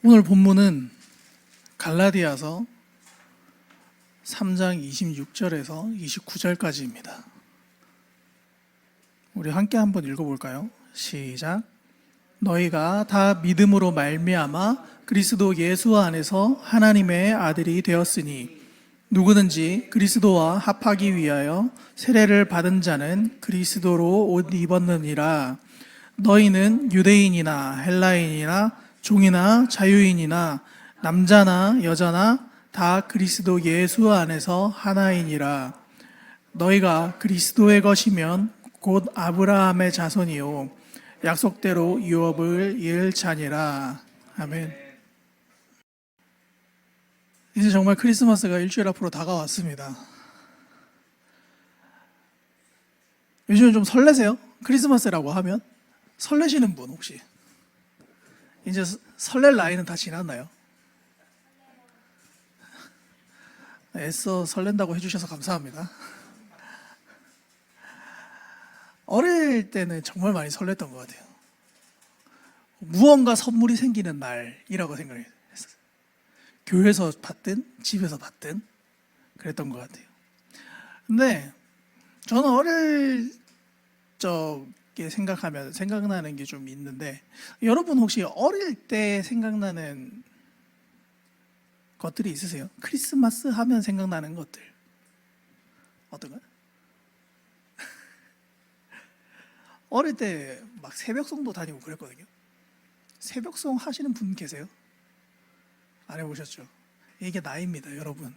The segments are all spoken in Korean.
오늘 본문은 갈라디아서 3장 26절에서 29절까지입니다. 우리 함께 한번 읽어볼까요? 시작. 너희가 다 믿음으로 말미암아 그리스도 예수 안에서 하나님의 아들이 되었으니 누구든지 그리스도와 합하기 위하여 세례를 받은 자는 그리스도로 옷 입었느니라. 너희는 유대인이나 헬라인이나 종이나 자유인이나 남자나 여자나 다 그리스도 예수 안에서 하나이니라. 너희가 그리스도의 것이면 곧 아브라함의 자손이요 약속대로 유업을 이을 자니라. 아멘. 이제 정말 크리스마스가 일주일 앞으로 다가왔습니다. 요즘 좀 설레세요? 크리스마스라고 하면? 설레시는 분 혹시? 이제 설렐 나이는 다 지났나요? 애써 설렌다고 해주셔서 감사합니다. 어릴 때는 정말 많이 설렜던 것 같아요. 무언가 선물이 생기는 날이라고 생각했어요. 교회에서 받든 집에서 받든 그랬던 것 같아요. 근데 저는 어릴 적에 생각나는 게 좀 있는데, 여러분 혹시 어릴 때 생각나는 것들이 있으세요? 크리스마스 하면 생각나는 것들 어떤 거요? 어릴 때 막 새벽송도 다니고 그랬거든요. 새벽송 하시는 분 계세요? 안 해보셨죠? 이게 나이입니다, 여러분.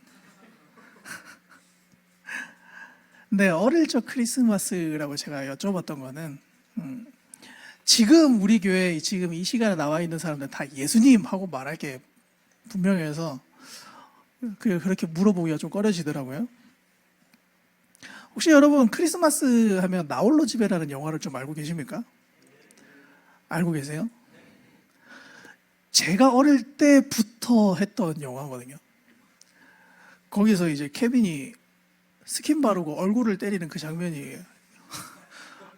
근데 어릴 적 크리스마스라고 제가 여쭤봤던 거는 지금 우리 교회 지금 이 시간에 나와 있는 사람들 다 예수님 하고 말할 게 분명해서 그렇게 물어보기가 좀 꺼려지더라고요. 혹시 여러분 크리스마스 하면 나홀로 집에라는 영화를 좀 알고 계십니까? 알고 계세요? 제가 어릴 때부터 했던 영화거든요. 거기서 이제 케빈이 스킨 바르고 얼굴을 때리는 그 장면이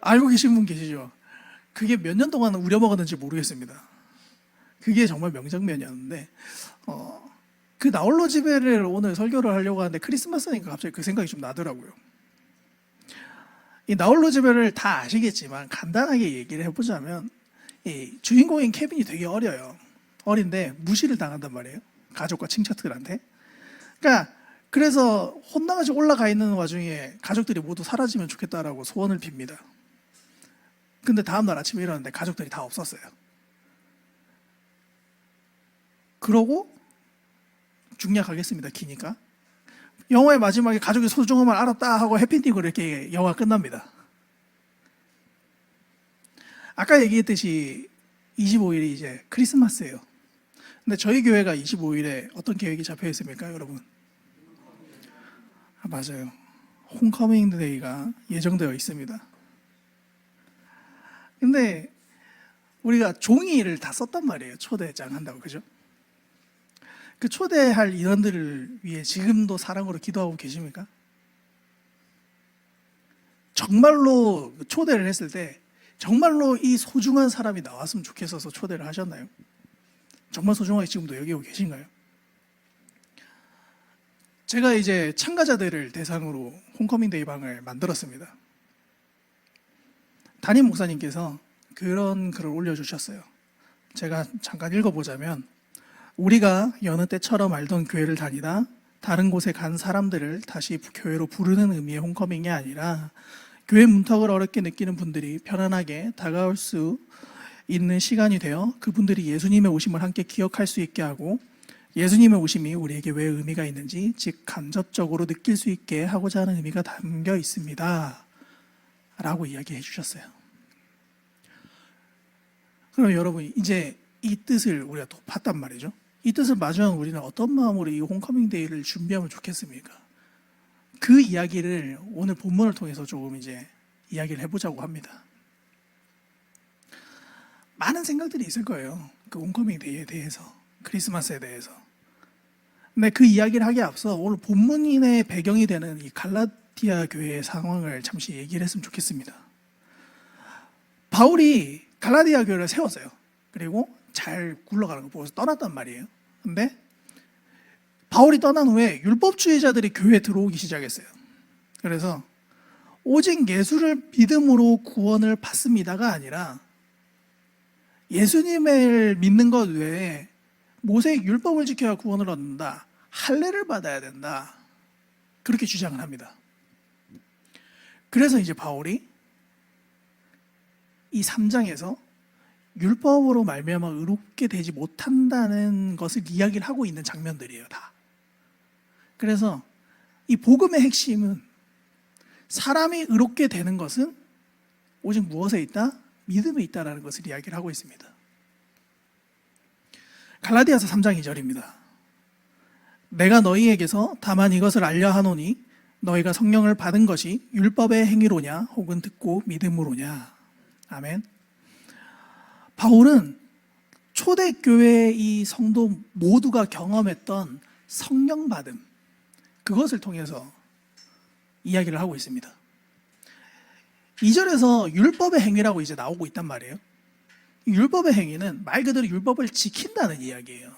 알고 계신 분 계시죠? 그게 몇 년 동안 우려먹었는지 모르겠습니다. 그게 정말 명장면이었는데 그 나홀로 집에를 오늘 설교를 하려고 하는데 크리스마스니까 갑자기 그 생각이 좀 나더라고요. 이 나홀로 집에를 다 아시겠지만 간단하게 얘기를 해보자면 이 주인공인 케빈이 되게 어린데 무시를 당한단 말이에요. 가족과 친척들한테. 그래서 혼나가지고 올라가 있는 와중에 가족들이 모두 사라지면 좋겠다라고 소원을 빕니다. 근데 다음날 아침에 일어났는데 가족들이 다 없었어요. 그러고 중략하겠습니다. 기니까. 영화의 마지막에 가족의 소중함을 알았다 하고 해피엔딩으로 이렇게 영화 끝납니다. 아까 얘기했듯이 25일이 이제 크리스마스예요. 근데 저희 교회가 25일에 어떤 계획이 잡혀 있습니까, 여러분? 맞아요. 홈커밍 데이가 예정되어 있습니다. 근데 우리가 종이를 다 썼단 말이에요. 초대장 한다고, 그죠? 그 초대할 인원들을 위해 지금도 사랑으로 기도하고 계십니까? 정말로 초대를 했을 때 정말로 이 소중한 사람이 나왔으면 좋겠어서 초대를 하셨나요? 정말 소중하게 지금도 여기 오고 계신가요? 제가 이제 참가자들을 대상으로 홈커밍 데이 방을 만들었습니다. 담임 목사님께서 그런 글을 올려주셨어요. 제가 잠깐 읽어보자면, 우리가 여느 때처럼 알던 교회를 다니다 다른 곳에 간 사람들을 다시 교회로 부르는 의미의 홈커밍이 아니라 교회 문턱을 어렵게 느끼는 분들이 편안하게 다가올 수 있는 시간이 되어 그분들이 예수님의 오심을 함께 기억할 수 있게 하고 예수님의 오심이 우리에게 왜 의미가 있는지 즉 간접적으로 느낄 수 있게 하고자 하는 의미가 담겨 있습니다 라고 이야기해 주셨어요. 그럼 여러분 이제 이 뜻을 우리가 또 봤단 말이죠. 이 뜻을 마주한 우리는 어떤 마음으로 이 홈커밍 데이를 준비하면 좋겠습니까? 그 이야기를 오늘 본문을 통해서 조금 이제 이야기를 해보자고 합니다. 많은 생각들이 있을 거예요. 그 홈커밍 데이에 대해서, 크리스마스에 대해서. 근데 그 이야기를 하기에 앞서 오늘 본문의 배경이 되는 이 갈라디아 교회의 상황을 잠시 얘기를 했으면 좋겠습니다. 바울이 갈라디아 교회를 세웠어요. 그리고 잘 굴러가는 거 보고서 떠났단 말이에요. 근데 바울이 떠난 후에 율법주의자들이 교회에 들어오기 시작했어요. 그래서 오직 예수를 믿음으로 구원을 받습니다가 아니라 예수님을 믿는 것 외에 모세의 율법을 지켜야 구원을 얻는다, 할례를 받아야 된다, 그렇게 주장을 합니다. 그래서 이제 바울이 이 3장에서 율법으로 말미암아 의롭게 되지 못한다는 것을 이야기를 하고 있는 장면들이에요, 다. 그래서 이 복음의 핵심은 사람이 의롭게 되는 것은 오직 무엇에 있다? 믿음에 있다라는 것을 이야기를 하고 있습니다. 갈라디아서 3장 2절입니다. 내가 너희에게서 다만 이것을 알려 하노니 너희가 성령을 받은 것이 율법의 행위로냐 혹은 듣고 믿음으로냐. 아멘. 바울은 초대교회의 이 성도 모두가 경험했던 성령 받음, 그것을 통해서 이야기를 하고 있습니다. 2절에서 율법의 행위라고 이제 나오고 있단 말이에요. 율법의 행위는 말 그대로 율법을 지킨다는 이야기예요.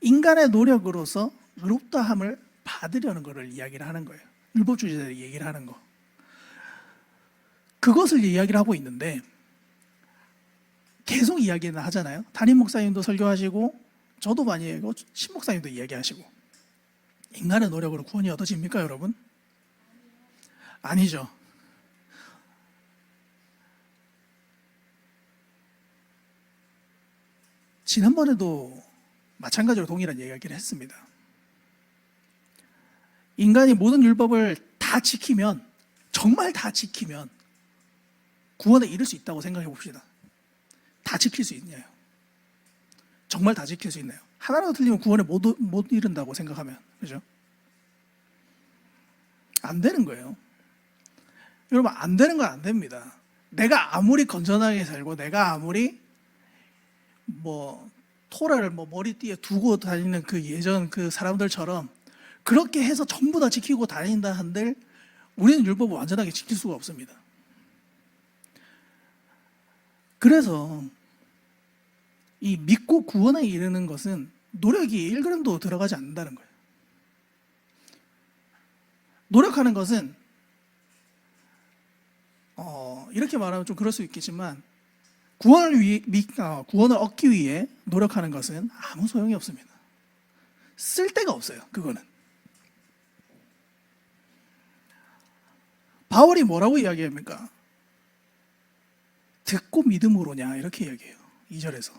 인간의 노력으로서 의롭다함을 받으려는 것을 이야기를 하는 거예요. 율법주의자들이 얘기를 하는 거. 그것을 이야기를 하고 있는데 계속 이야기는 하잖아요. 담임 목사님도 설교하시고 저도 많이 하고 신 목사님도 이야기하시고, 인간의 노력으로 구원이 얻어집니까, 여러분? 아니죠. 지난번에도 마찬가지로 동일한 이야기를 했습니다. 인간이 모든 율법을 다 지키면, 정말 다 지키면 구원에 이를 수 있다고 생각해 봅시다. 다 지킬 수 있냐요? 정말 다 지킬 수 있나요? 하나라도 틀리면 구원에 못 이른다고 생각하면, 그죠? 안 되는 거예요. 여러분, 안 되는 건 안 됩니다. 내가 아무리 건전하게 살고, 내가 아무리 토라를 머리띠에 두고 다니는 그 예전 그 사람들처럼 그렇게 해서 전부 다 지키고 다닌다 한들 우리는 율법을 완전하게 지킬 수가 없습니다. 그래서 이 믿고 구원에 이르는 것은 노력이 1g도 들어가지 않는다는 거예요. 노력하는 것은 이렇게 말하면 좀 그럴 수 있겠지만 구원을 얻기 위해 노력하는 것은 아무 소용이 없습니다. 쓸데가 없어요, 그거는. 바울이 뭐라고 이야기합니까? 듣고 믿음으로냐, 이렇게 이야기해요, 2절에서.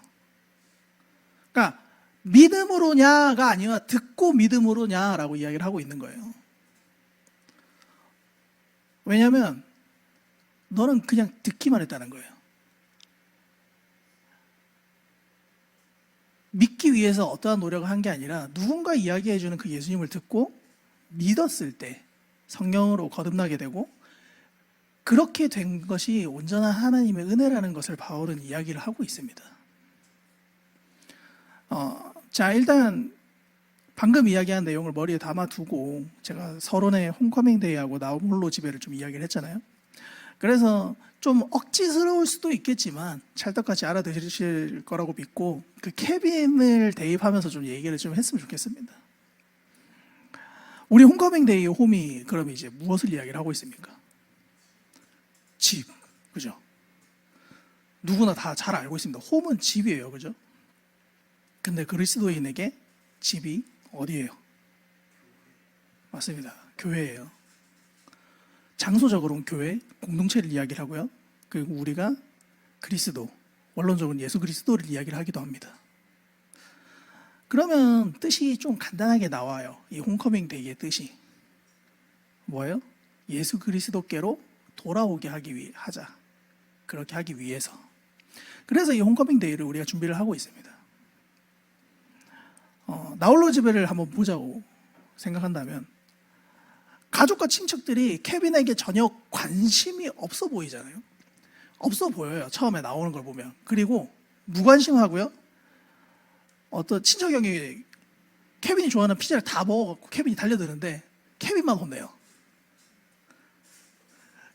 그러니까 믿음으로냐가 아니라 듣고 믿음으로냐라고 이야기를 하고 있는 거예요. 왜냐하면 너는 그냥 듣기만 했다는 거예요. 믿기 위해서 어떠한 노력을 한 게 아니라 누군가 이야기해주는 그 예수님을 듣고 믿었을 때 성령으로 거듭나게 되고, 그렇게 된 것이 온전한 하나님의 은혜라는 것을 바울은 이야기를 하고 있습니다. 자, 일단 방금 이야기한 내용을 머리에 담아두고 제가 서론에 홈커밍 데이하고 나 홀로 집에를 좀 이야기를 했잖아요. 그래서 좀 억지스러울 수도 있겠지만 찰떡같이 알아들으실 거라고 믿고 그 케빈을 대입하면서 좀 얘기를 좀 했으면 좋겠습니다. 우리 홈커밍 데이의 홈이 그럼 이제 무엇을 이야기를 하고 있습니까? 집, 그죠? 누구나 다 잘 알고 있습니다. 홈은 집이에요, 그죠? 근데 그리스도인에게 집이 어디예요? 맞습니다. 교회예요. 장소적으로는 교회, 공동체를 이야기를 하고요. 그리고 우리가 그리스도, 원론적으로는 예수 그리스도를 이야기를 하기도 합니다. 그러면 뜻이 좀 간단하게 나와요. 이 홈커밍 데이의 뜻이 뭐예요? 예수 그리스도께로 돌아오게 하자. 그렇게 하기 위해서. 그래서 이 홈커밍 데이를 우리가 준비를 하고 있습니다. 나홀로 집회를 한번 보자고 생각한다면 가족과 친척들이 케빈에게 전혀 관심이 없어 보이잖아요. 없어 보여요, 처음에 나오는 걸 보면. 그리고 무관심하고요. 어떤 친척 형이 케빈이 좋아하는 피자를 다 먹어갖고 케빈이 달려드는데 케빈만 혼내요.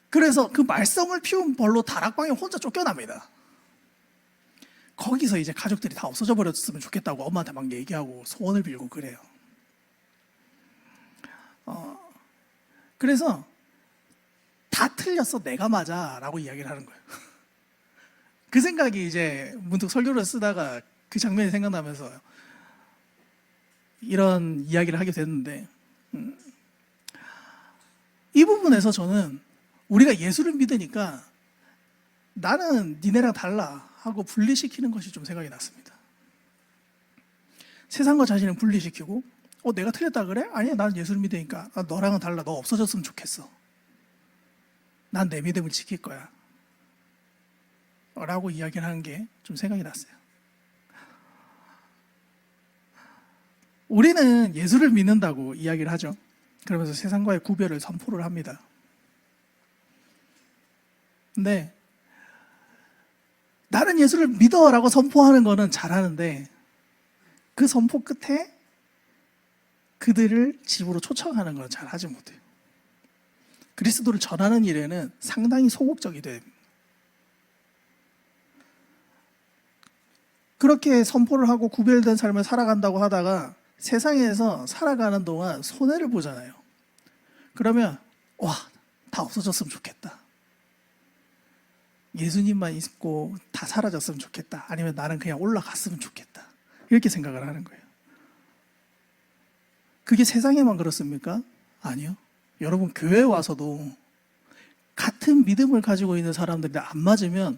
그래서 그 말썽을 피운 벌로 다락방에 혼자 쫓겨납니다. 거기서 이제 가족들이 다 없어져 버렸으면 좋겠다고 엄마한테 막 얘기하고 소원을 빌고 그래요. 그래서 다 틀렸어, 내가 맞아라고 이야기를 하는 거예요. 그 생각이 이제 문득 설교를 쓰다가 그 장면이 생각나면서 이런 이야기를 하게 됐는데, 이 부분에서 저는 우리가 예수를 믿으니까 나는 니네랑 달라 하고 분리시키는 것이 좀 생각이 났습니다. 세상과 자신을 분리시키고, 내가 틀렸다 그래? 아니야, 나는 예수를 믿으니까 너랑은 달라, 너 없어졌으면 좋겠어, 난 내 믿음을 지킬 거야 라고 이야기를 하는 게 좀 생각이 났어요. 우리는 예수를 믿는다고 이야기를 하죠. 그러면서 세상과의 구별을 선포를 합니다. 근데 나는 예수를 믿어라고 선포하는 거는 잘하는데, 그 선포 끝에 그들을 집으로 초청하는 건 잘 하지 못해요. 그리스도를 전하는 일에는 상당히 소극적이 됩니다. 그렇게 선포를 하고 구별된 삶을 살아간다고 하다가 세상에서 살아가는 동안 손해를 보잖아요. 그러면 다 없어졌으면 좋겠다, 예수님만 있고 다 사라졌으면 좋겠다, 아니면 나는 그냥 올라갔으면 좋겠다, 이렇게 생각을 하는 거예요. 그게 세상에만 그렇습니까? 아니요. 여러분, 교회에 와서도 같은 믿음을 가지고 있는 사람들이 안 맞으면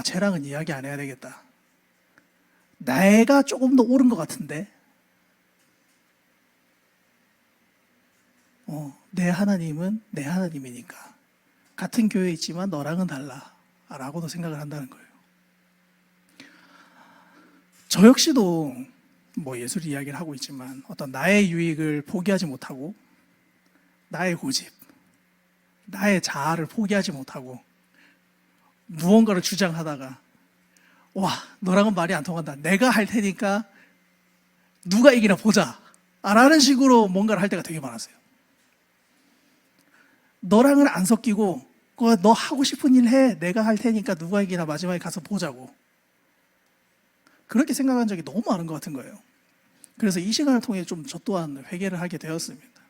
쟤랑은 이야기 안 해야 되겠다, 내가 조금 더 옳은 것 같은데, 내 하나님은 내 하나님이니까 같은 교회에 있지만 너랑은 달라 라고도 생각을 한다는 거예요. 저 역시도 예술 이야기를 하고 있지만 어떤 나의 유익을 포기하지 못하고, 나의 고집, 나의 자아를 포기하지 못하고 무언가를 주장하다가 너랑은 말이 안 통한다, 내가 할 테니까 누가 이기나 보자 라는 식으로 뭔가를 할 때가 되게 많았어요. 너랑은 안 섞이고 너 하고 싶은 일 해, 내가 할 테니까 누가 이기나 마지막에 가서 보자고, 그렇게 생각한 적이 너무 많은 것 같은 거예요. 그래서 이 시간을 통해 좀 저 또한 회개를 하게 되었습니다.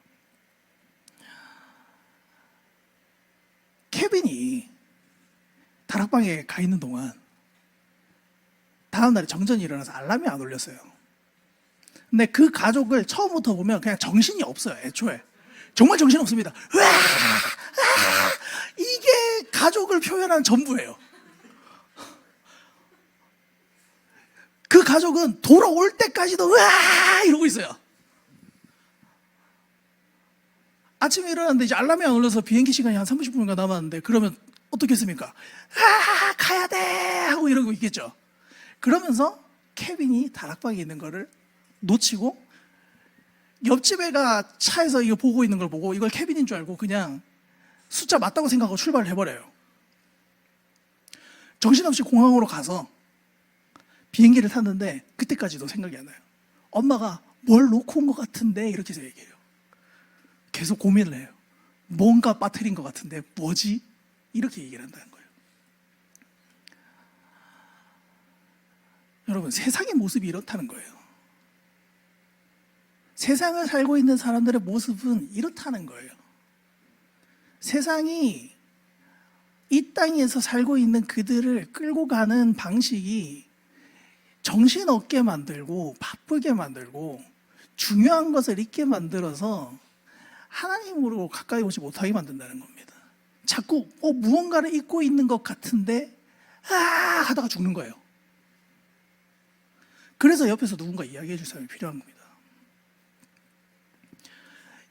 케빈이 다락방에 가 있는 동안 다음날에 정전이 일어나서 알람이 안 울렸어요. 근데 그 가족을 처음부터 보면 그냥 정신이 없어요. 애초에 정말 정신 없습니다. 이게 가족을 표현하는 전부예요. 그 가족은 돌아올 때까지도 이러고 있어요. 아침에 일어났는데 이제 알람이 안 울려서 비행기 시간이 한 30분인가 남았는데, 그러면 어떻겠습니까? 가야 돼 하고 이러고 있겠죠. 그러면서 케빈이 다락방에 있는 거를 놓치고, 옆집 애가 차에서 이거 보고 있는 걸 보고 이걸 케빈인 줄 알고 그냥 숫자 맞다고 생각하고 출발을 해버려요. 정신없이 공항으로 가서 비행기를 탔는데 그때까지도 생각이 안 나요. 엄마가 뭘 놓고 온 것 같은데 이렇게 해서 얘기해요. 계속 고민을 해요. 뭔가 빠뜨린 것 같은데 뭐지? 이렇게 얘기를 한다는 거예요. 여러분, 세상의 모습이 이렇다는 거예요. 세상을 살고 있는 사람들의 모습은 이렇다는 거예요. 세상이 이 땅에서 살고 있는 그들을 끌고 가는 방식이 정신없게 만들고 바쁘게 만들고 중요한 것을 잊게 만들어서 하나님으로 가까이 오지 못하게 만든다는 겁니다. 자꾸 무언가를 잊고 있는 것 같은데 하다가 죽는 거예요. 그래서 옆에서 누군가 이야기해 줄 사람이 필요한 겁니다.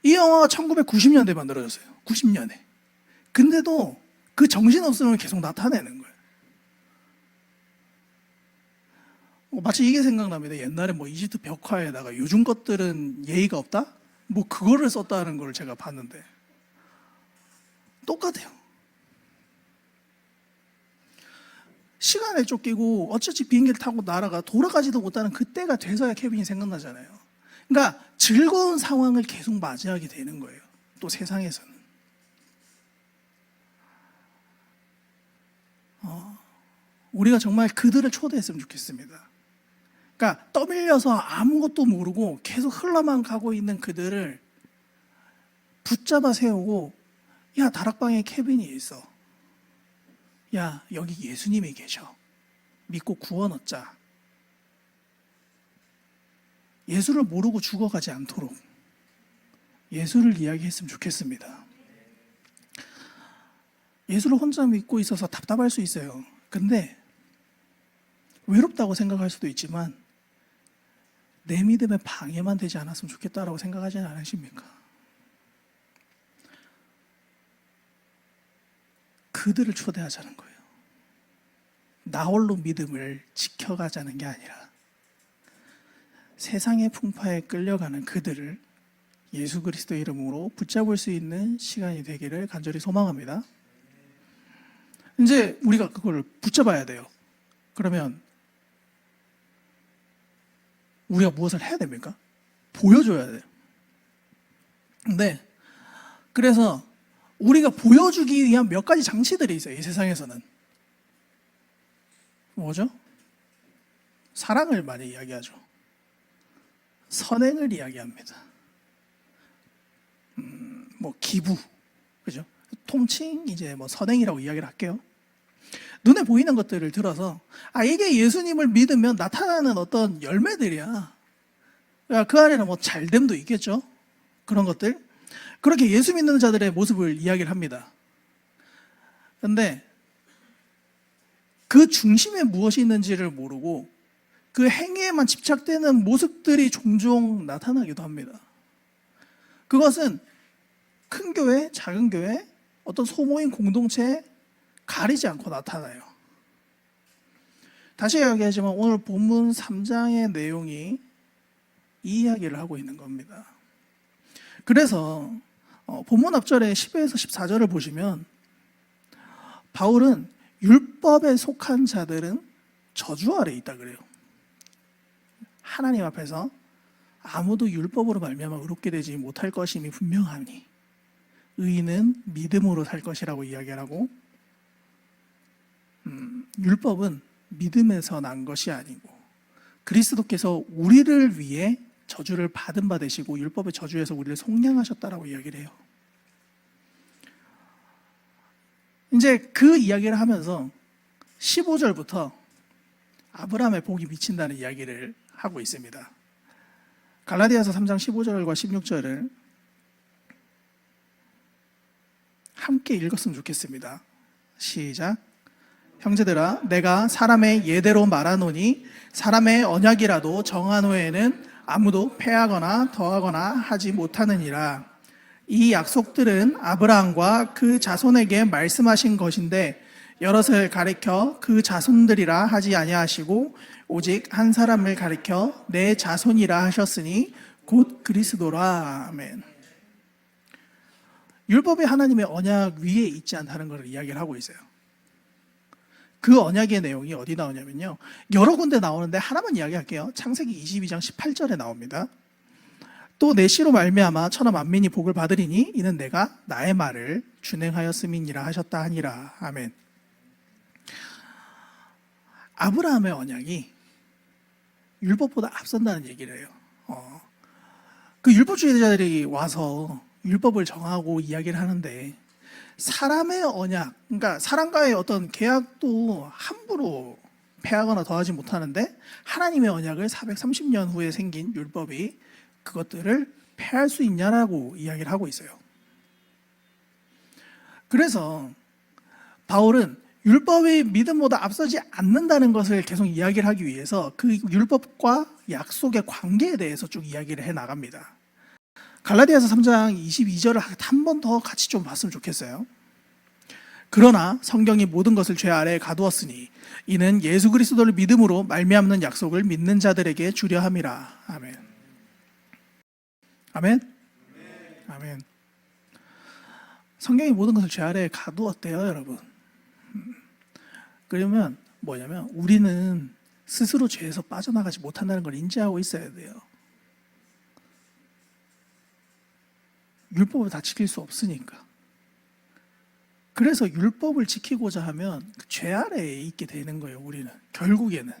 이 영화가 1990년대에 만들어졌어요. 90년에. 근데도 그 정신없음을 계속 나타내는 거예요. 마치 이게 생각납니다. 옛날에 이집트 벽화에다가 요즘 것들은 예의가 없다? 그거를 썼다는 걸 제가 봤는데 똑같아요. 시간에 쫓기고 어쩌지 비행기를 타고 날아가 돌아가지도 못하는 그때가 돼서야 케빈이 생각나잖아요. 그러니까 즐거운 상황을 계속 맞이하게 되는 거예요. 또 세상에서는. 우리가 정말 그들을 초대했으면 좋겠습니다. 그러니까 떠밀려서 아무것도 모르고 계속 흘러만 가고 있는 그들을 붙잡아 세우고, 야, 다락방에 케빈이 있어. 야, 여기 예수님이 계셔. 믿고 구원 얻자. 예수를 모르고 죽어가지 않도록 예수를 이야기했으면 좋겠습니다. 예수를 혼자 믿고 있어서 답답할 수 있어요. 근데 외롭다고 생각할 수도 있지만 내 믿음에 방해만 되지 않았으면 좋겠다라고 생각하지는 않으십니까? 그들을 초대하자는 거예요. 나 홀로 믿음을 지켜가자는 게 아니라 세상의 풍파에 끌려가는 그들을 예수 그리스도 이름으로 붙잡을 수 있는 시간이 되기를 간절히 소망합니다. 이제 우리가 그걸 붙잡아야 돼요. 그러면 우리가 무엇을 해야 됩니까? 보여줘야 돼요. 근데 그래서 우리가 보여주기 위한 몇 가지 장치들이 있어요. 이 세상에서는. 뭐죠? 사랑을 많이 이야기하죠. 선행을 이야기합니다. 뭐 기부, 그죠? 통칭 이제 뭐 선행이라고 이야기를 할게요. 눈에 보이는 것들을 들어서 이게 예수님을 믿으면 나타나는 어떤 열매들이야. 그 안에는 뭐 잘됨도 있겠죠. 그런 것들. 그렇게 예수 믿는 자들의 모습을 이야기를 합니다. 그런데 그 중심에 무엇이 있는지를 모르고 그 행위에만 집착되는 모습들이 종종 나타나기도 합니다. 그것은 큰 교회, 작은 교회, 어떤 소모임 공동체에 가리지 않고 나타나요. 다시 이야기하지만 오늘 본문 3장의 내용이 이 이야기를 하고 있는 겁니다. 그래서 본문 앞절에 10에서 14절을 보시면 바울은 율법에 속한 자들은 저주 아래 있다 그래요. 하나님 앞에서 아무도 율법으로 말미암아 의롭게 되지 못할 것임이 분명하니 의인은 믿음으로 살 것이라고 이야기를 하고, 율법은 믿음에서 난 것이 아니고 그리스도께서 우리를 위해 저주를 받은 바 되시고 율법의 저주에서 우리를 속량하셨다라고 이야기를 해요. 이제 그 이야기를 하면서 15절부터 아브라함의 복이 미친다는 이야기를 하고 있습니다. 갈라디아서 3장 15절과 16절을 함께 읽었으면 좋겠습니다. 시작. 형제들아, 내가 사람의 예대로 말하노니 사람의 언약이라도 정한 후에는 아무도 패하거나 더하거나 하지 못하느니라. 이 약속들은 아브라함과 그 자손에게 말씀하신 것인데 여럿을 가리켜 그 자손들이라 하지 아니하시고 오직 한 사람을 가리켜 내 자손이라 하셨으니 곧 그리스도라. 아멘. 율법이 하나님의 언약 위에 있지 않다는 것을 이야기를 하고 있어요. 그 언약의 내용이 어디 나오냐면요, 여러 군데 나오는데 하나만 이야기할게요. 창세기 22장 18절에 나옵니다. 또 내 씨로 말미암아 천하 만민이 복을 받으리니 이는 내가 나의 말을 준행하였음이니라 하셨다 하니라. 아멘. 아브라함의 언약이 율법보다 앞선다는 얘기를 해요. 그 율법주의자들이 와서 율법을 정하고 이야기를 하는데 사람의 언약, 그러니까 사람과의 어떤 계약도 함부로 패하거나 더하지 못하는데 하나님의 언약을 430년 후에 생긴 율법이 그것들을 패할 수 있냐라고 이야기를 하고 있어요. 그래서 바울은 율법이 믿음보다 앞서지 않는다는 것을 계속 이야기를 하기 위해서 그 율법과 약속의 관계에 대해서 쭉 이야기를 해 나갑니다. 갈라디아서 3장 22절을 한 번 더 같이 좀 봤으면 좋겠어요. 그러나 성경이 모든 것을 죄 아래에 가두었으니 이는 예수 그리스도를 믿음으로 말미암는 약속을 믿는 자들에게 주려 함이라. 아멘. 아멘. 아멘. 성경이 모든 것을 죄 아래에 가두었대요, 여러분. 그러면 뭐냐면 우리는 스스로 죄에서 빠져나가지 못한다는 걸 인지하고 있어야 돼요. 율법을 다 지킬 수 없으니까. 그래서 율법을 지키고자 하면 죄 아래에 있게 되는 거예요, 우리는. 결국에는.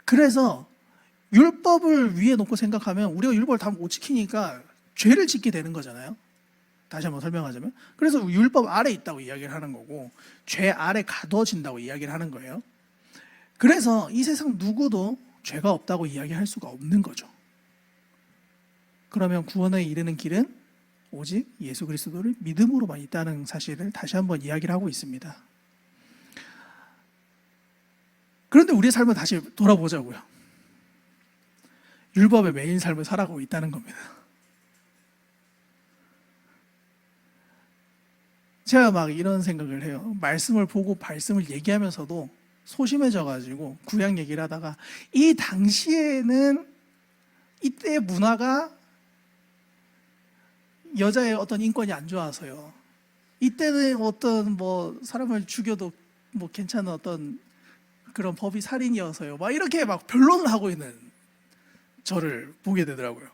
그래서 율법을 위에 놓고 생각하면 우리가 율법을 다 못 지키니까 죄를 짓게 되는 거잖아요. 다시 한번 설명하자면. 그래서 율법 아래 있다고 이야기를 하는 거고, 죄 아래 가둬진다고 이야기를 하는 거예요. 그래서 이 세상 누구도 죄가 없다고 이야기할 수가 없는 거죠. 그러면 구원에 이르는 길은 오직 예수 그리스도를 믿음으로만 있다는 사실을 다시 한번 이야기를 하고 있습니다. 그런데 우리의 삶을 다시 돌아보자고요. 율법에 매인 삶을 살아가고 있다는 겁니다. 제가 막 이런 생각을 해요. 말씀을 보고 말씀을 얘기하면서도 소심해져가지고 구약 얘기를 하다가, 이 당시에는 이때의 문화가 여자의 어떤 인권이 안 좋아서요. 이때는 어떤 뭐 사람을 죽여도 뭐 괜찮은 어떤 그런 법이 살인이어서요. 막 이렇게 막 변론을 하고 있는 저를 보게 되더라고요.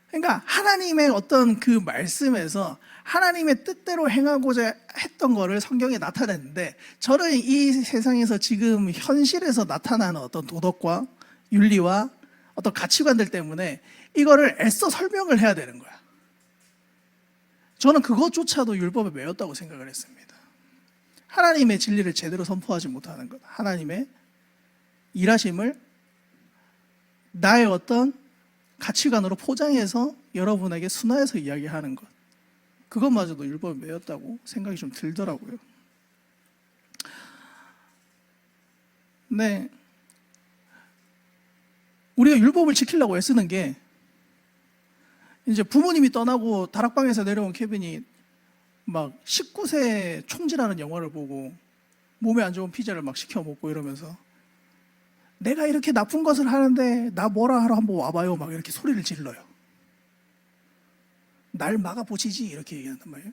그러니까 하나님의 어떤 그 말씀에서 하나님의 뜻대로 행하고자 했던 거를 성경에 나타냈는데, 저는 이 세상에서 지금 현실에서 나타나는 어떤 도덕과 윤리와 어떤 가치관들 때문에 이거를 애써 설명을 해야 되는 거야. 저는 그것조차도 율법에 매였다고 생각을 했습니다. 하나님의 진리를 제대로 선포하지 못하는 것, 하나님의 일하심을 나의 어떤 가치관으로 포장해서 여러분에게 순화해서 이야기하는 것, 그것마저도 율법에 매였다고 생각이 좀 들더라고요. 네, 우리가 율법을 지키려고 애쓰는 게, 이제 부모님이 떠나고 다락방에서 내려온 케빈이 막 19세 총질하는 영화를 보고 몸에 안 좋은 피자를 막 시켜 먹고 이러면서, 내가 이렇게 나쁜 것을 하는데 나 뭐라 하러 한번 와봐요, 막 이렇게 소리를 질러요. 날 막아보시지, 이렇게 얘기한단 말이에요.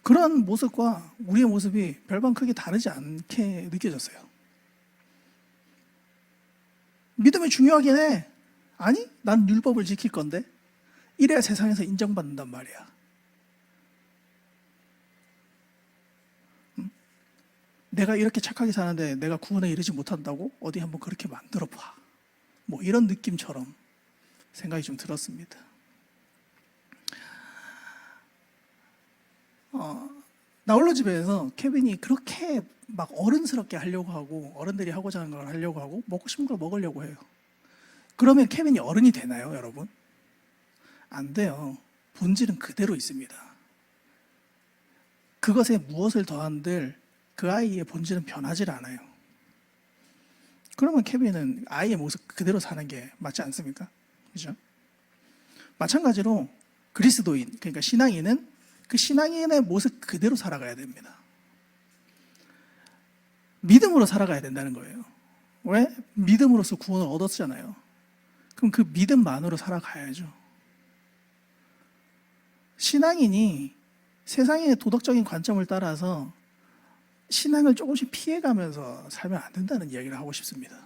그런 모습과 우리의 모습이 별반 크게 다르지 않게 느껴졌어요. 믿음이 중요하긴 해. 아니, 난 율법을 지킬 건데. 이래야 세상에서 인정받는단 말이야. 내가 이렇게 착하게 사는데 내가 구원에 이르지 못한다고? 어디 한번 그렇게 만들어 봐. 뭐 이런 느낌처럼 생각이 좀 들었습니다. 나홀로 집에서 케빈이 그렇게 막 어른스럽게 하려고 하고, 어른들이 하고자 하는 걸 하려고 하고, 먹고 싶은 걸 먹으려고 해요. 그러면 케빈이 어른이 되나요, 여러분? 안 돼요. 본질은 그대로 있습니다. 그것에 무엇을 더한들 그 아이의 본질은 변하지 않아요. 그러면 케빈은 아이의 모습 그대로 사는 게 맞지 않습니까? 그죠? 마찬가지로 그리스도인, 그러니까 신앙인은 그 신앙인의 모습 그대로 살아가야 됩니다. 믿음으로 살아가야 된다는 거예요. 왜? 믿음으로써 구원을 얻었잖아요. 그럼 그 믿음만으로 살아가야죠. 신앙인이 세상의 도덕적인 관점을 따라서 신앙을 조금씩 피해가면서 살면 안 된다는 이야기를 하고 싶습니다.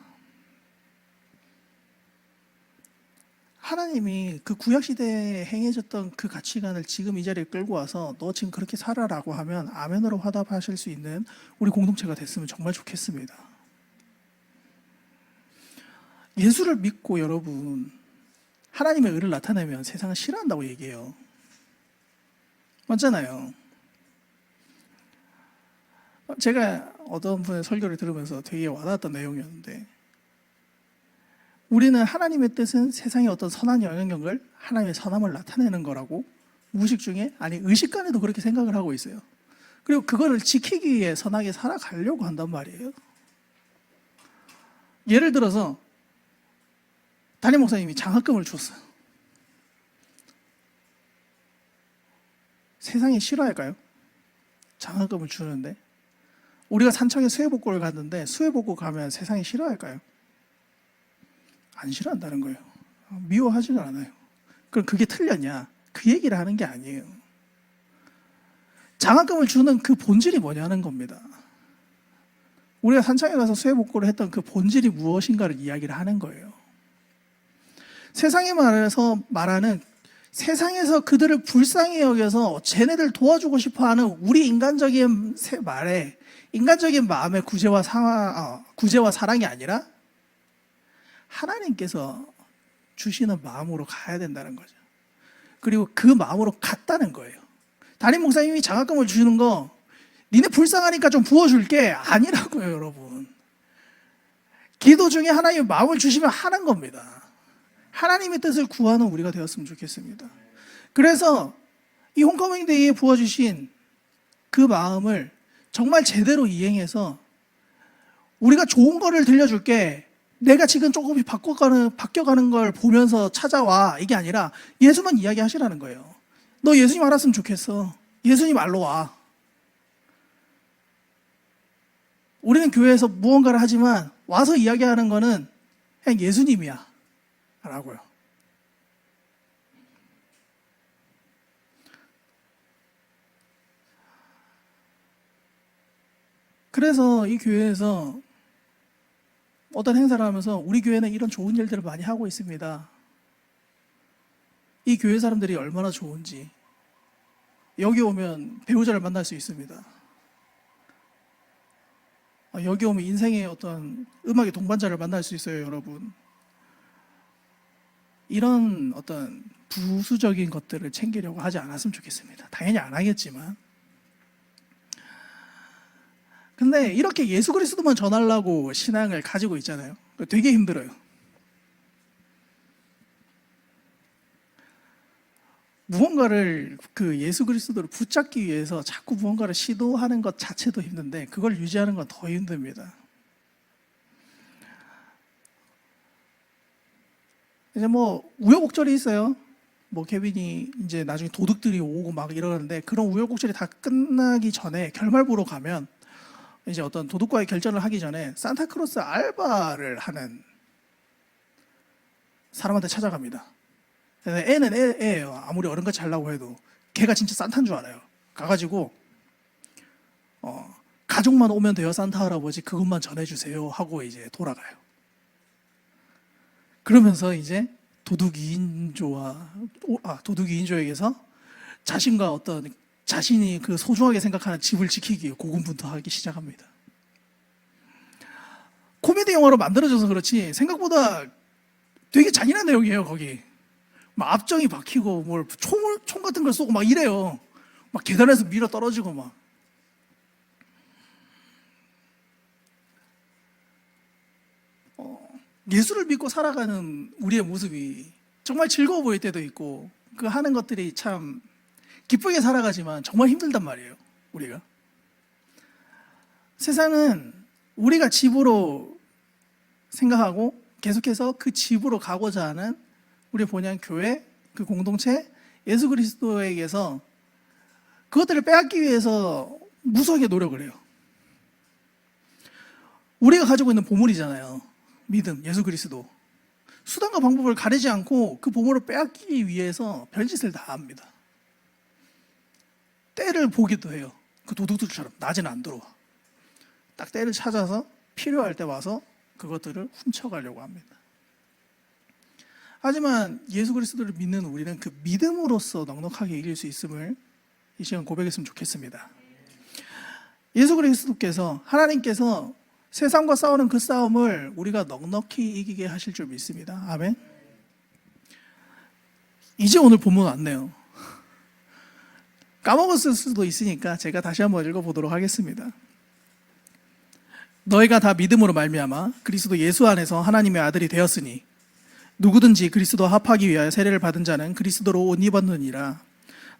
하나님이 그 구약시대에 행해졌던 그 가치관을 지금 이 자리에 끌고 와서 너 지금 그렇게 살아라고 하면 아멘으로 화답하실 수 있는 우리 공동체가 됐으면 정말 좋겠습니다. 예수를 믿고 여러분 하나님의 의를 나타내면 세상은 싫어한다고 얘기해요. 맞잖아요. 제가 어떤 분의 설교를 들으면서 되게 와닿았던 내용이었는데, 우리는 하나님의 뜻은 세상의 어떤 선한 영향력을, 하나님의 선함을 나타내는 거라고 무의식 중에, 아니 의식간에도 그렇게 생각을 하고 있어요. 그리고 그거를 지키기 위해 선하게 살아가려고 한단 말이에요. 예를 들어서 담임 목사님이 장학금을 줬어요. 세상이 싫어할까요? 장학금을 주는데. 우리가 산청에 수해복구를 갔는데 수해복구 가면 세상이 싫어할까요? 안 싫어한다는 거예요. 미워하지는 않아요. 그럼 그게 틀렸냐? 그 얘기를 하는 게 아니에요. 장학금을 주는 그 본질이 뭐냐는 겁니다. 우리가 산청에 가서 수해복구를 했던 그 본질이 무엇인가를 이야기를 하는 거예요. 세상에 말하는 세상에서 그들을 불쌍히 여겨서 쟤네들 도와주고 싶어하는 우리 인간적인 말에 인간적인 마음의 구제와 사랑이 아니라 하나님께서 주시는 마음으로 가야 된다는 거죠. 그리고 그 마음으로 갔다는 거예요. 담임 목사님이 장학금을 주시는 거 니네 불쌍하니까 좀 부어줄게 아니라고요, 여러분. 기도 중에 하나님의 마음을 주시면 하는 겁니다. 하나님의 뜻을 구하는 우리가 되었으면 좋겠습니다. 그래서 이 홈커밍 데이에 부어주신 그 마음을 정말 제대로 이행해서 우리가 좋은 거를 들려줄게, 내가 지금 조금씩 바뀌어가는 걸 보면서 찾아와, 이게 아니라 예수만 이야기하시라는 거예요. 너 예수님 알았으면 좋겠어. 예수님 알로 와. 우리는 교회에서 무언가를 하지만 와서 이야기하는 거는 그냥 예수님이야 라고요. 그래서 이 교회에서 어떤 행사를 하면서 우리 교회는 이런 좋은 일들을 많이 하고 있습니다. 이 교회 사람들이 얼마나 좋은지, 여기 오면 배우자를 만날 수 있습니다. 여기 오면 인생의 어떤 음악의 동반자를 만날 수 있어요, 여러분. 이런 어떤 부수적인 것들을 챙기려고 하지 않았으면 좋겠습니다. 당연히 안 하겠지만. 근데 이렇게 예수 그리스도만 전하려고 신앙을 가지고 있잖아요. 되게 힘들어요. 무언가를 그 예수 그리스도를 붙잡기 위해서 자꾸 무언가를 시도하는 것 자체도 힘든데 그걸 유지하는 건 더 힘듭니다. 이제 뭐 우여곡절이 있어요. 뭐 케빈이 이제 나중에 도둑들이 오고 막 이러는데 그런 우여곡절이 다 끝나기 전에 결말부로 가면 이제 어떤 도둑과의 결전을 하기 전에 산타크로스 알바를 하는 사람한테 찾아갑니다. 애는 애예요. 아무리 어른같이 하려고 해도 걔가 진짜 산타인 줄 알아요. 가가지고 가족만 오면 돼요, 산타 할아버지. 그것만 전해주세요 하고 이제 돌아가요. 그러면서 이제 도둑 2인조에게서 자신과 어떤 자신이 그 소중하게 생각하는 집을 지키기 위해 고군분투하기 시작합니다. 코미디 영화로 만들어져서 그렇지 생각보다 되게 잔인한 내용이에요. 거기 막 앞정이 박히고 뭘 총 같은 걸 쏘고 막 이래요. 막 계단에서 밀어 떨어지고 막. 예수를 믿고 살아가는 우리의 모습이 정말 즐거워 보일 때도 있고 그 하는 것들이 참 기쁘게 살아가지만 정말 힘들단 말이에요. 우리가 세상은 우리가 집으로 생각하고 계속해서 그 집으로 가고자 하는 우리 본향 교회, 그 공동체, 예수 그리스도에게서 그것들을 빼앗기 위해서 무수하게 노력을 해요. 우리가 가지고 있는 보물이잖아요. 믿음, 예수 그리스도. 수단과 방법을 가리지 않고 그 보물을 빼앗기 위해서 별짓을 다 합니다. 때를 보기도 해요. 그 도둑들처럼 낮에는 안 들어와. 딱 때를 찾아서 필요할 때 와서 그것들을 훔쳐가려고 합니다. 하지만 예수 그리스도를 믿는 우리는 그 믿음으로써 넉넉하게 이길 수 있음을 이 시간 고백했으면 좋겠습니다. 예수 그리스도께서, 하나님께서 세상과 싸우는 그 싸움을 우리가 넉넉히 이기게 하실 줄 믿습니다. 아멘. 이제 오늘 본문 왔네요. 까먹었을 수도 있으니까 제가 다시 한번 읽어보도록 하겠습니다. 너희가 다 믿음으로 말미암아 그리스도 예수 안에서 하나님의 아들이 되었으니 누구든지 그리스도와 합하기 위하여 세례를 받은 자는 그리스도로 옷 입었느니라.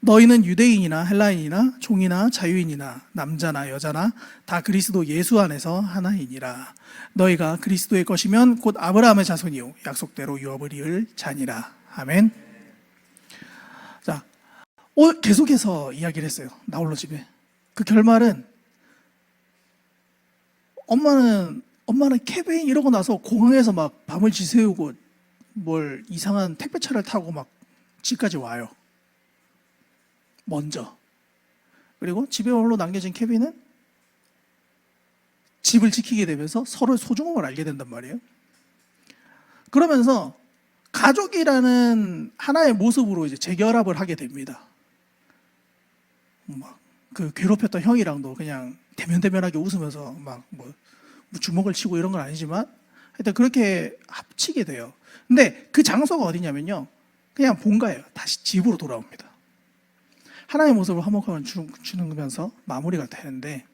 너희는 유대인이나 헬라인이나 종이나 자유인이나 남자나 여자나 다 그리스도 예수 안에서 하나이니라. 너희가 그리스도의 것이면 곧 아브라함의 자손이요 약속대로 유업을 이을 자니라. 아멘. 자, 계속해서 이야기를 했어요. 나홀로 집에. 그 결말은 엄마는 케빈 이러고 나서 공항에서 막 밤을 지새우고 뭘 이상한 택배차를 타고 막 집까지 와요. 먼저. 그리고 집에 홀로 남겨진 케빈은 집을 지키게 되면서 서로의 소중함을 알게 된단 말이에요. 그러면서 가족이라는 하나의 모습으로 이제 재결합을 하게 됩니다. 막 그 괴롭혔던 형이랑도 그냥 대면대면하게 웃으면서 막 뭐 주먹을 치고 이런 건 아니지만 하여튼 그렇게 합치게 돼요. 근데 그 장소가 어디냐면요, 그냥 본가예요. 다시 집으로 돌아옵니다. 하나의 모습을 화목함을 주면서 마무리가 되는데,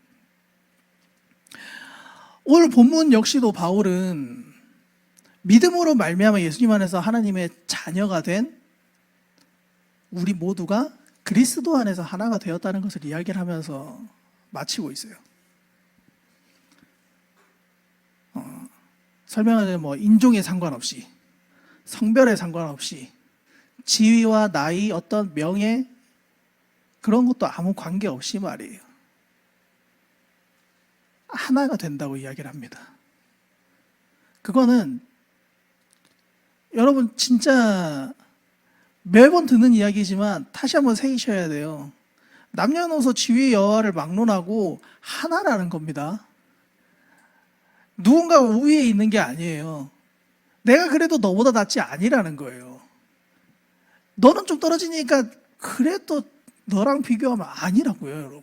오늘 본문 역시도 바울은 믿음으로 말미암아 예수님 안에서 하나님의 자녀가 된 우리 모두가 그리스도 안에서 하나가 되었다는 것을 이야기를 하면서 마치고 있어요. 설명하자면 뭐 인종에 상관없이, 성별에 상관없이, 지위와 나이, 어떤 명예, 그런 것도 아무 관계없이 말이에요, 하나가 된다고 이야기를 합니다. 그거는 여러분 진짜 매번 듣는 이야기지만 다시 한번 새기셔야 돼요. 남녀노소 지위 여하를 막론하고 하나라는 겁니다. 누군가 우위에 있는 게 아니에요. 내가 그래도 너보다 낫지 아니라는 거예요. 너는 좀 떨어지니까 그래도 너랑 비교하면 아니라고요, 여러분.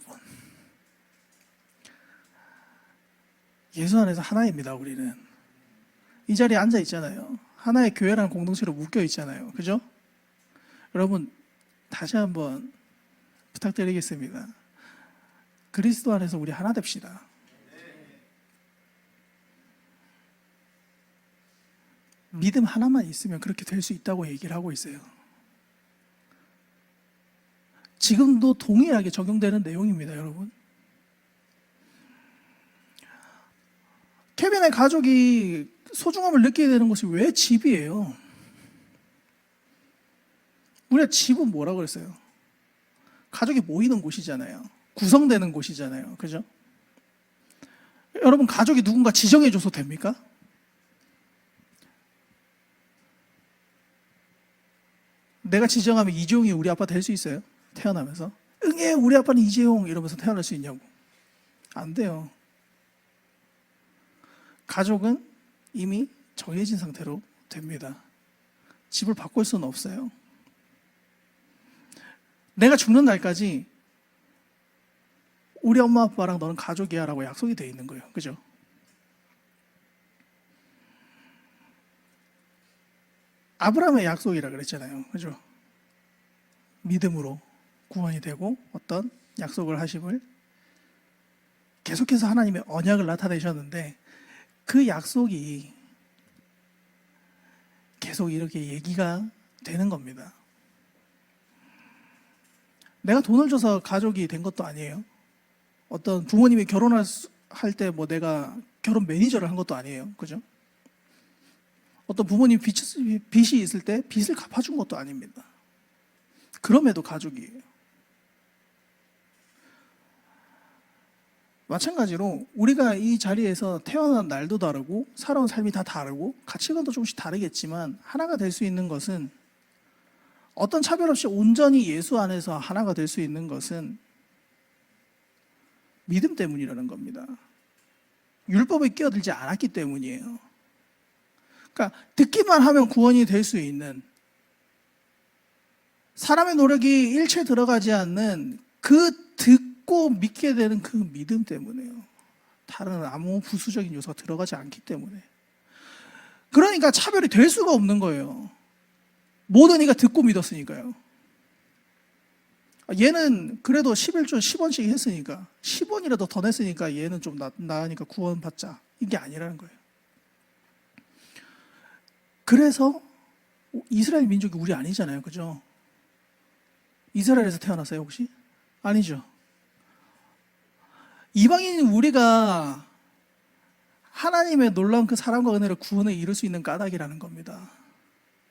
예수 안에서 하나입니다, 우리는. 이 자리에 앉아 있잖아요. 하나의 교회라는 공동체로 묶여 있잖아요. 그죠? 여러분, 다시 한번 부탁드리겠습니다. 그리스도 안에서 우리 하나 됩시다. 믿음 하나만 있으면 그렇게 될 수 있다고 얘기를 하고 있어요. 지금도 동일하게 적용되는 내용입니다, 여러분. 케빈의 가족이 소중함을 느끼게 되는 것이 왜 집이에요? 우리가 집은 뭐라고 그랬어요? 가족이 모이는 곳이잖아요. 구성되는 곳이잖아요. 그죠? 여러분, 가족이 누군가 지정해줘서 됩니까? 내가 지정하면 이재용이 우리 아빠 될 수 있어요? 태어나면서? 응애, 우리 아빠는 이재용 이러면서 태어날 수 있냐고. 안 돼요. 가족은 이미 정해진 상태로 됩니다. 집을 바꿀 수는 없어요. 내가 죽는 날까지 우리 엄마 아빠랑 너는 가족이야 라고 약속이 돼 있는 거예요. 그죠? 아브라함의 약속이라 그랬잖아요. 그죠? 믿음으로 구원이 되고 어떤 약속을 하심을 계속해서 하나님의 언약을 나타내셨는데, 그 약속이 계속 이렇게 얘기가 되는 겁니다. 내가 돈을 줘서 가족이 된 것도 아니에요. 어떤 부모님이 결혼할 때 뭐 내가 결혼 매니저를 한 것도 아니에요. 그죠? 어떤 부모님 빚이 있을 때 빚을 갚아준 것도 아닙니다. 그럼에도 가족이에요. 마찬가지로 우리가 이 자리에서 태어난 날도 다르고 살아온 삶이 다 다르고 가치관도 조금씩 다르겠지만, 하나가 될 수 있는 것은, 어떤 차별 없이 온전히 예수 안에서 하나가 될 수 있는 것은 믿음 때문이라는 겁니다. 율법에 끼어들지 않았기 때문이에요. 그러니까 듣기만 하면 구원이 될 수 있는, 사람의 노력이 일체 들어가지 않는 그 듣고 믿게 되는 그 믿음 때문에요. 다른 아무 부수적인 요소가 들어가지 않기 때문에. 그러니까 차별이 될 수가 없는 거예요. 모든 이가 듣고 믿었으니까요. 얘는 그래도 11조 10원씩 했으니까, 10원이라도 더 냈으니까 얘는 좀 나으니까 구원받자, 이게 아니라는 거예요. 그래서 이스라엘 민족이 우리 아니잖아요. 그죠? 이스라엘에서 태어났어요 혹시? 아니죠. 이방인인 우리가 하나님의 놀라운 그 사랑과 은혜로 구원에 이룰 수 있는 까닭이라는 겁니다.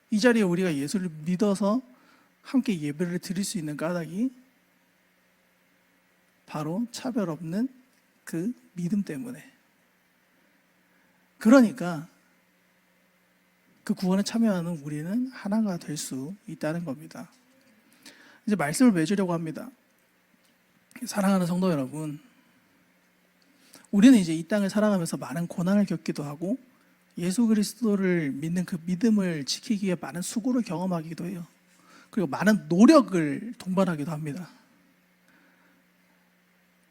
이 자리에 우리가 예수를 믿어서 함께 예배를 드릴 수 있는 까닭이 바로 차별 없는 그 믿음 때문에. 그러니까 그 구원에 참여하는 우리는 하나가 될 수 있다는 겁니다. 이제 말씀을 맺으려고 합니다. 사랑하는 성도 여러분, 우리는 이제 이 땅을 살아가면서 많은 고난을 겪기도 하고 예수 그리스도를 믿는 그 믿음을 지키기 위해 많은 수고를 경험하기도 해요. 그리고 많은 노력을 동반하기도 합니다.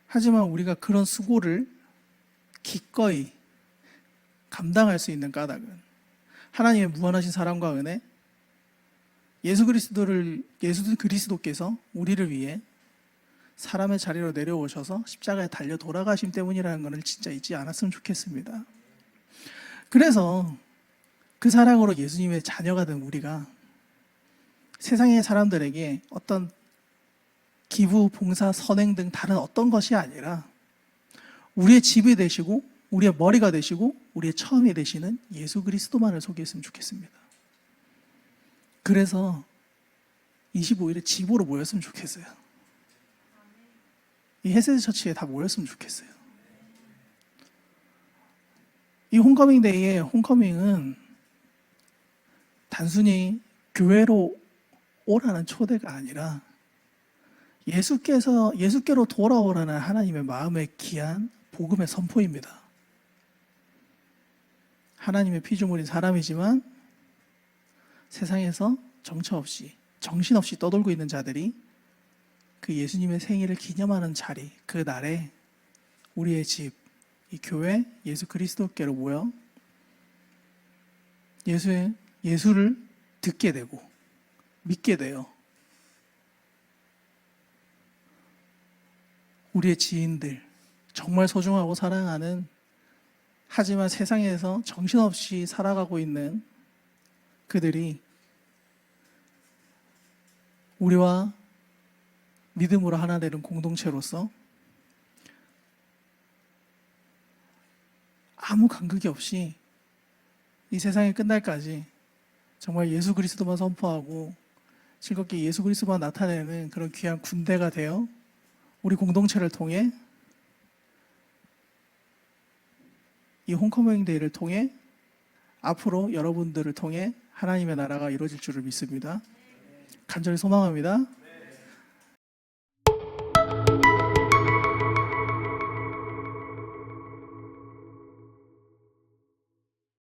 하지만 우리가 그런 수고를 기꺼이 감당할 수 있는 까닭은 하나님의 무한하신 사랑과 은혜, 예수 그리스도께서 우리를 위해 사람의 자리로 내려오셔서 십자가에 달려 돌아가심 때문이라는 것을 진짜 잊지 않았으면 좋겠습니다. 그래서 그 사랑으로 예수님의 자녀가 된 우리가 세상의 사람들에게 어떤 기부, 봉사, 선행 등 다른 어떤 것이 아니라 우리의 집이 되시고 우리의 머리가 되시고 우리의 처음이 되시는 예수 그리스도만을 소개했으면 좋겠습니다. 그래서 25일에 집으로 모였으면 좋겠어요. 이 헤세드 처치에 다 모였으면 좋겠어요. 이 홈커밍 데이의 홈커밍은 단순히 교회로 오라는 초대가 아니라 예수께로 돌아오라는 하나님의 마음의 귀한 복음의 선포입니다. 하나님의 피조물인 사람이지만 세상에서 정신없이 떠돌고 있는 자들이 그 예수님의 생일을 기념하는 자리, 그 날에 우리의 집, 이 교회, 예수 그리스도께로 모여 예수를 듣게 되고 믿게 돼요. 우리의 지인들, 정말 소중하고 사랑하는, 하지만 세상에서 정신없이 살아가고 있는 그들이 우리와 믿음으로 하나 되는 공동체로서 아무 간극이 없이 이 세상이 끝날까지 정말 예수 그리스도만 선포하고 즐겁게 예수 그리스도만 나타내는 그런 귀한 군대가 되어 우리 공동체를 통해 이 홈커밍 데이를 통해 앞으로 여러분들을 통해 하나님의 나라가 이루어질 줄을 믿습니다. 간절히 소망합니다.